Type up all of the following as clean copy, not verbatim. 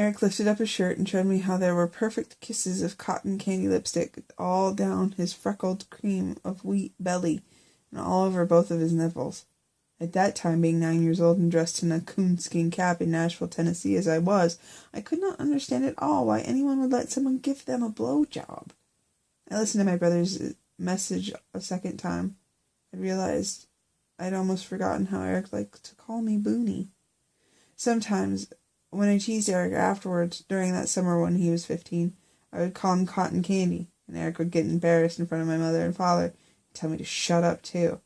Eric lifted up his shirt and showed me how there were perfect kisses of cotton candy lipstick all down his freckled cream of wheat belly and all over both of his nipples. At that time, being 9 years old and dressed in a coonskin cap in Nashville, Tennessee as I was, I could not understand at all why anyone would let someone give them a blowjob. I listened to my brother's message a second time. I realized I'd almost forgotten how Eric liked to call me Boonie. Sometimes, when I teased Eric afterwards, during that summer when he was 15, I would call him Cotton Candy, and Eric would get embarrassed in front of my mother and father and tell me to shut up too.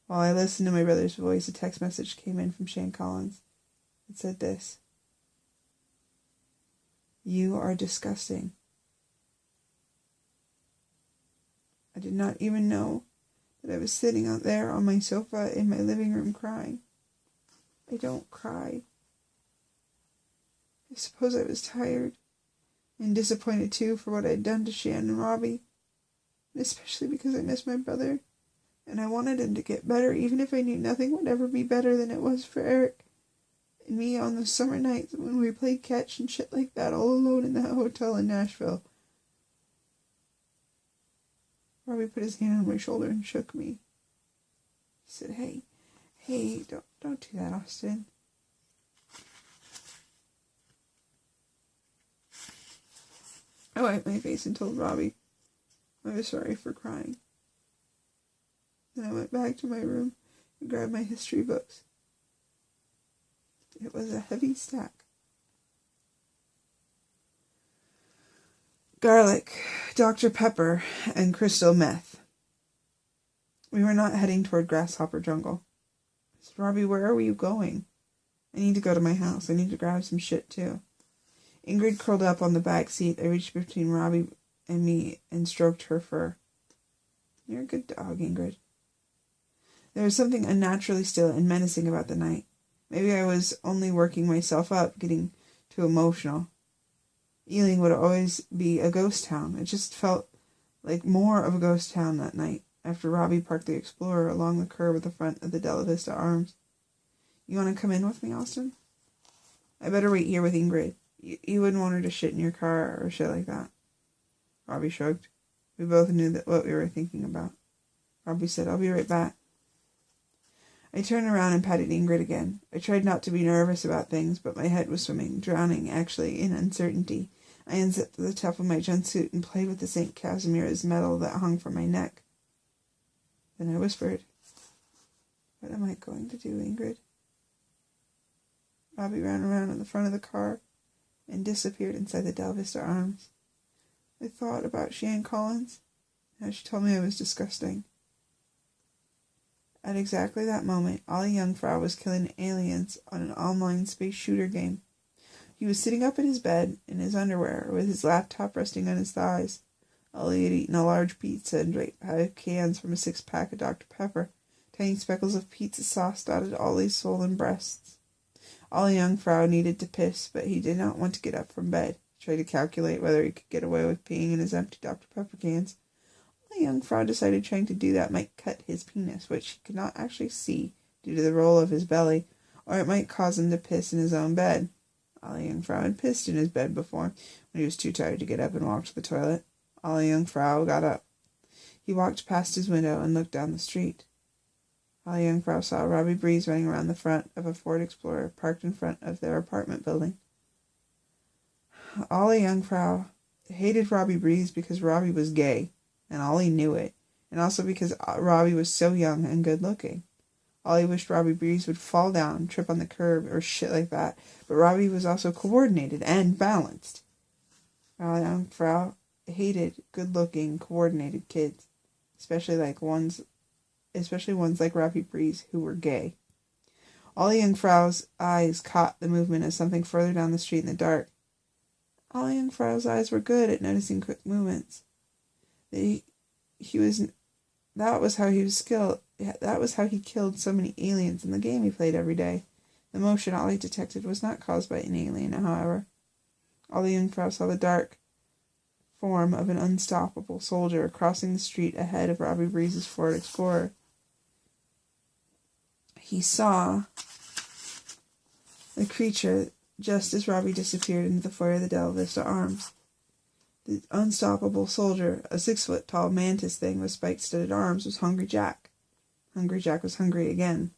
While I listened to my brother's voice, a text message came in from Shane Collins. It said this: "You are disgusting." I did not even know that I was sitting out there on my sofa in my living room crying. I don't cry. I suppose I was tired and disappointed too for what I'd done to Shan and Robbie, and especially because I missed my brother, and I wanted him to get better, even if I knew nothing would ever be better than it was for Eric and me on those summer nights when we played catch and shit like that all alone in that hotel in Nashville. Robbie put his hand on my shoulder and shook me. He said, Hey, don't do that, Austin. I wiped my face and told Robbie I was sorry for crying. Then I went back to my room and grabbed my history books. It was a heavy stack. Garlic, Dr. Pepper, and crystal meth. We were not heading toward Grasshopper Jungle. I said, Robbie, where are you going? I need to go to my house. I need to grab some shit too. Ingrid curled up on the back seat. I reached between Robbie and me and stroked her fur. You're a good dog, Ingrid. There was something unnaturally still and menacing about the night. Maybe I was only working myself up, getting too emotional. Ealing would always be a ghost town. It just felt like more of a ghost town that night, after Robbie parked the Explorer along the curb at the front of the Della Vista Arms. You want to come in with me, Austin? I better wait here with Ingrid. You wouldn't want her to shit in your car or shit like that. Robbie shrugged. We both knew that what we were thinking about. Robbie said, I'll be right back. I turned around and patted Ingrid again. I tried not to be nervous about things, but my head was swimming, drowning, actually, in uncertainty. I unzipped the top of my jumpsuit and played with the St. Casimir's medal that hung from my neck. Then I whispered, What am I going to do, Ingrid? Robbie ran around in the front of the car and disappeared inside the Della Vista Arms. I thought about Shan Collins, how she told me I was disgusting. At exactly that moment, Ollie Jungfrau was killing aliens on an online space shooter game. He was sitting up in his bed, in his underwear, with his laptop resting on his thighs. Ollie had eaten a large pizza and drank 5 cans from a 6-pack of Dr. Pepper. Tiny speckles of pizza sauce dotted Ollie's swollen breasts. Ollie Jungfrau needed to piss, but he did not want to get up from bed. He tried to calculate whether he could get away with peeing in his empty Dr. Pepper cans. Jungfrau decided trying to do that might cut his penis, which he could not actually see due to the roll of his belly, or it might cause him to piss in his own bed. Ollie Jungfrau had pissed in his bed before, when he was too tired to get up and walk to the toilet. Ollie Jungfrau got up. He walked past his window and looked down the street. Ollie Jungfrau saw Robbie Breeze running around the front of a Ford Explorer parked in front of their apartment building. Ollie Jungfrau hated Robbie Breeze because Robbie was gay. And Ollie knew it, and also because Robbie was so young and good-looking. Ollie wished Robbie Breeze would fall down, trip on the curb, or shit like that, but Robbie was also coordinated and balanced. Ollie Jungfrau hated good-looking, coordinated kids, especially ones like Robbie Breeze, who were gay. Ollie Jungfrau's eyes caught the movement of something further down the street in the dark. Ollie Jungfrau's eyes were good at noticing quick movements. That was how he killed so many aliens in the game he played every day. The motion Ollie detected was not caused by an alien, however. Ollie Jungfrau saw the dark form of an unstoppable soldier crossing the street ahead of Robbie Breeze's Ford Explorer. He saw the creature just as Robbie disappeared into the foyer of the Del Vista Arms. The unstoppable soldier, a 6-foot-tall mantis thing with spike-studded arms, was Hungry Jack. Hungry Jack was hungry again.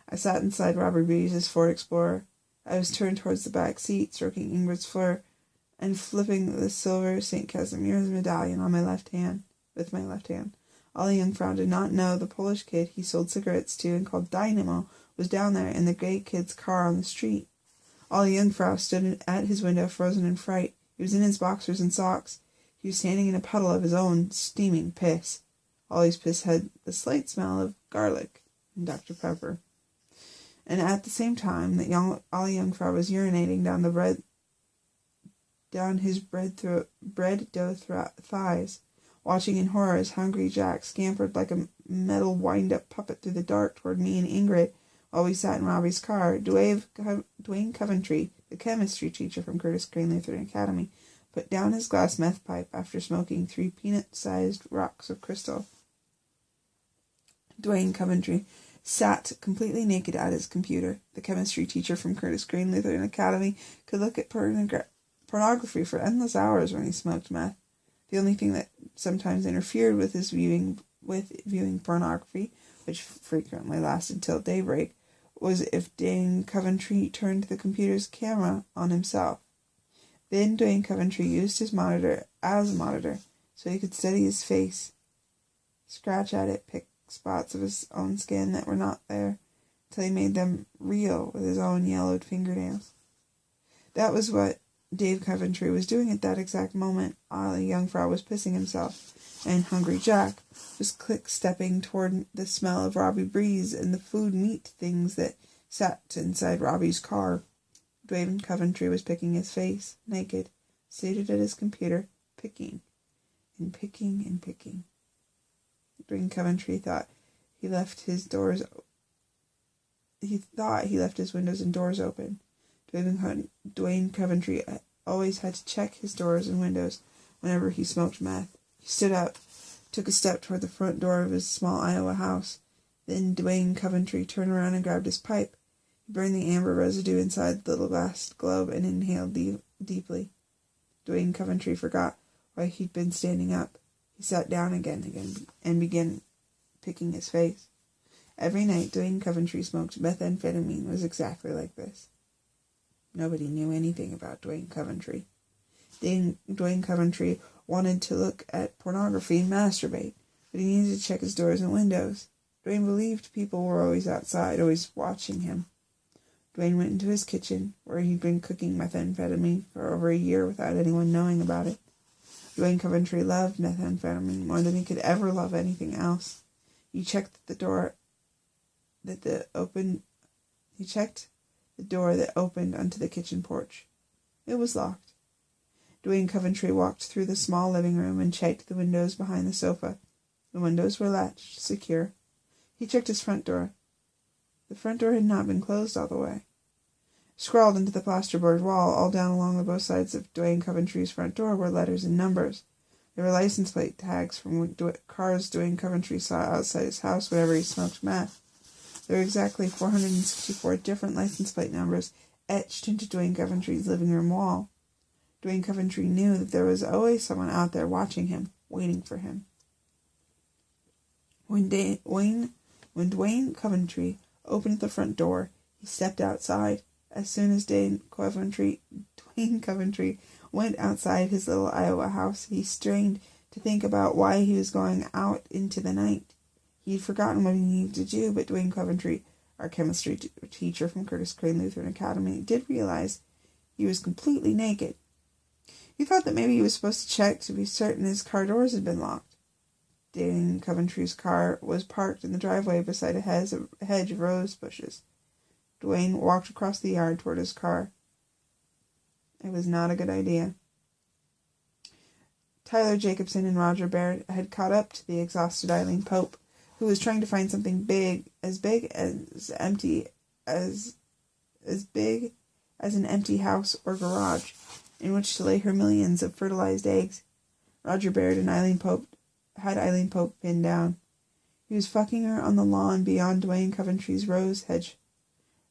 I sat inside Robert Breeze's Ford Explorer. I was turned towards the back seat, stroking Ingrid's fur and flipping the silver St. Casimir's medallion on my left hand, with my left hand. Ollie Jungfrau did not know the Polish kid he sold cigarettes to and called Dynamo was down there in the gay kid's car on the street. Ollie Jungfrau stood at his window, frozen in fright. He was in his boxers and socks. He was standing in a puddle of his own steaming piss. Ollie's piss had the slight smell of garlic and Dr. Pepper. And at the same time that Ollie Jungfrau was urinating down his bread dough thighs, watching in horror as Hungry Jack scampered like a metal wind-up puppet through the dark toward me and Ingrid while we sat in Robbie's car. Dwayne Coventry, the chemistry teacher from Curtis Crane Lutheran Academy, put down his glass meth pipe after smoking 3 peanut-sized rocks of crystal. Dwayne Coventry sat completely naked at his computer. The chemistry teacher from Curtis Crane Lutheran Academy could look at pornography for endless hours when he smoked meth. The only thing that sometimes interfered with his viewing pornography, which frequently lasted till daybreak, was if Dwayne Coventry turned the computer's camera on himself. Then Dwayne Coventry used his monitor as a monitor, so he could study his face, scratch at it, pick spots of his own skin that were not there, till he made them real with his own yellowed fingernails. That was what Dave Coventry was doing at that exact moment. Ollie Jungfrau was pissing himself, and Hungry Jack was click-stepping toward the smell of Robbie Breeze and the food meat things that sat inside Robbie's car. Dwayne Coventry was picking his face, naked, seated at his computer, picking, and picking, and picking. Dwayne Coventry thought he left his windows and doors open. Dwayne Coventry always had to check his doors and windows whenever he smoked meth. He stood up, took a step toward the front door of his small Iowa house. Then Dwayne Coventry turned around and grabbed his pipe. He burned the amber residue inside the little glass globe and inhaled deeply. Dwayne Coventry forgot why he'd been standing up. He sat down again and began picking his face. Every night Dwayne Coventry smoked methamphetamine was exactly like this. Nobody knew anything about Dwayne Coventry. Dwayne Coventry wanted to look at pornography and masturbate, but he needed to check his doors and windows. Dwayne believed people were always outside, always watching him. Dwayne went into his kitchen, where he'd been cooking methamphetamine for over a year without anyone knowing about it. Dwayne Coventry loved methamphetamine more than he could ever love anything else. He checked the door that opened onto the kitchen porch. It was locked. Dwayne Coventry walked through the small living room and checked the windows behind the sofa. The windows were latched, secure. He checked his front door. The front door had not been closed all the way. Scrawled into the plasterboard wall, all down along both sides of Dwayne Coventry's front door, were letters and numbers. There were license plate tags from cars Dwayne Coventry saw outside his house whenever he smoked meth. There were exactly 464 different license plate numbers etched into Dwayne Coventry's living room wall. Dwayne Coventry knew that there was always someone out there watching him, waiting for him. When Dwayne Coventry opened the front door, he stepped outside. As soon as Dwayne Coventry went outside his little Iowa house, he strained to think about why he was going out into the night. He'd forgotten what he needed to do, but Dwayne Coventry, our chemistry teacher from Curtis Crane Lutheran Academy, did realize he was completely naked. He thought that maybe he was supposed to check to be certain his car doors had been locked. Dwayne Coventry's car was parked in the driveway beside a hedge of rose bushes. Dwayne walked across the yard toward his car. It was not a good idea. Tyler Jacobson and Roger Baird had caught up to the exhausted Eileen Pope, who was trying to find something big as an empty house or garage in which to lay her millions of fertilized eggs. Roger Baird and Eileen Pope had Eileen Pope pinned down. He was fucking her on the lawn beyond Dwayne Coventry's rose hedge.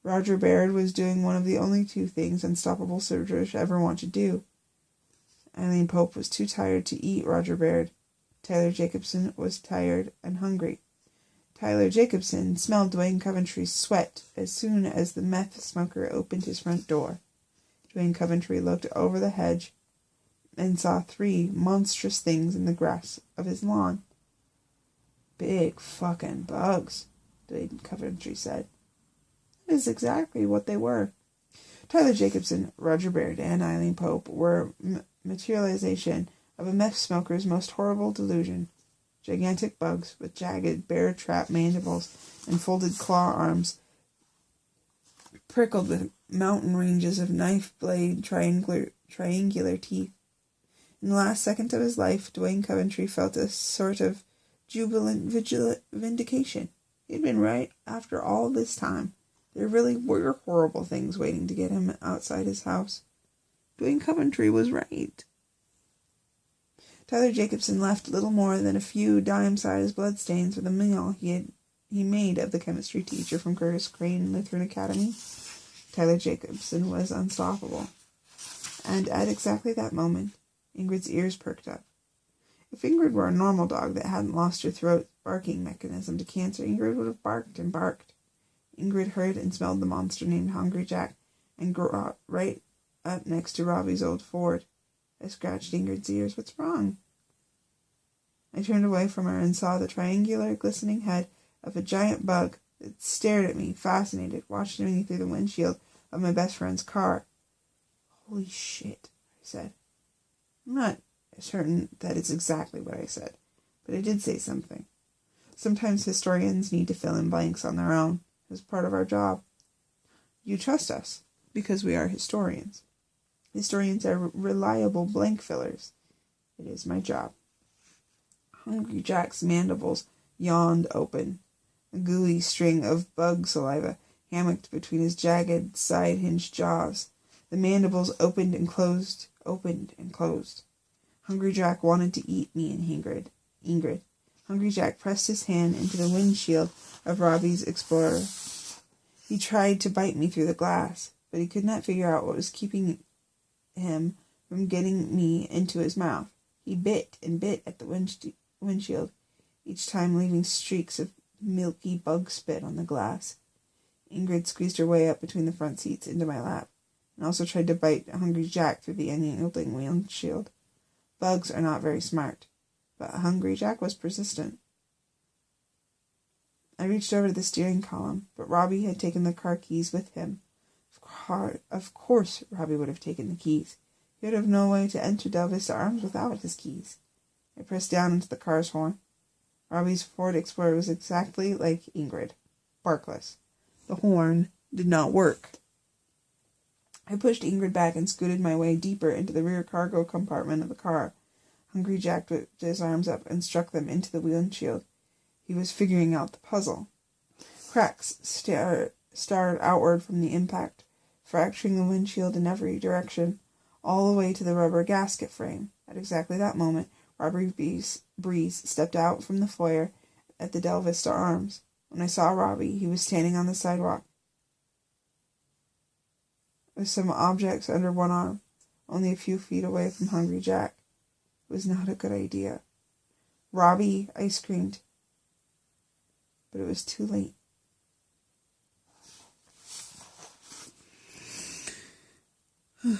Roger Baird was doing one of the only two things unstoppable soldiers ever want to do. Eileen Pope was too tired to eat Roger Baird. Tyler Jacobson was tired and hungry. Tyler Jacobson smelled Dwayne Coventry's sweat as soon as the meth smoker opened his front door. Dwayne Coventry looked over the hedge and saw 3 monstrous things in the grass of his lawn. "Big fucking bugs," Dwayne Coventry said. That is exactly what they were. Tyler Jacobson, Roger Baird, and Eileen Pope were materialization of a meth smoker's most horrible delusion. Gigantic bugs with jagged, bear-trap mandibles and folded claw arms, prickled with mountain ranges of knife-blade triangular teeth. In the last second of his life, Dwayne Coventry felt a sort of jubilant vindication. He had been right after all this time. There really were horrible things waiting to get him outside his house. Dwayne Coventry was right. Tyler Jacobson left little more than a few dime-sized bloodstains for the meal he made of the chemistry teacher from Curtis Crane Lutheran Academy. Tyler Jacobson was unstoppable. And at exactly that moment, Ingrid's ears perked up. If Ingrid were a normal dog that hadn't lost her throat barking mechanism to cancer, Ingrid would have barked and barked. Ingrid heard and smelled the monster named Hungry Jack and grew right up next to Robbie's old Ford. I scratched Ingrid's ears. "What's wrong?" I turned away from her and saw the triangular, glistening head of a giant bug that stared at me, fascinated, watching me through the windshield of my best friend's car. "Holy shit," I said. I'm not certain that it's exactly what I said, but I did say something. Sometimes historians need to fill in blanks on their own. It's part of our job. You trust us because we are historians. Historians are reliable blank fillers. It is my job. Hungry Jack's mandibles yawned open. A gooey string of bug saliva hammocked between his jagged, side-hinged jaws. The mandibles opened and closed, opened and closed. Hungry Jack wanted to eat me and Ingrid. Hungry Jack pressed his hand into the windshield of Robbie's Explorer. He tried to bite me through the glass, but he could not figure out what was keeping him from getting me into his mouth. He bit and bit at the windshield, each time leaving streaks of milky bug spit on the glass. Ingrid squeezed her way up between the front seats into my lap, and also tried to bite Hungry Jack through the unyielding windshield. Bugs are not very smart, but Hungry Jack was persistent. I reached over to the steering column, but Robbie had taken the car keys with him. Of course Robbie would have taken the keys. He would have no way to enter Del Vista Arms without his keys. I pressed down into the car's horn. Robbie's Ford Explorer was exactly like Ingrid, barkless. The horn did not work. I pushed Ingrid back and scooted my way deeper into the rear cargo compartment of the car. Hungry Jack whipped his arms up and struck them into the windshield. He was figuring out the puzzle. Cracks starred outward from the impact, fracturing the windshield in every direction, all the way to the rubber gasket frame. At exactly that moment, Robbie Breeze stepped out from the foyer at the Del Vista Arms. When I saw Robbie, he was standing on the sidewalk with some objects under one arm, only a few feet away from Hungry Jack. It was not a good idea. "Robbie," I screamed. But it was too late.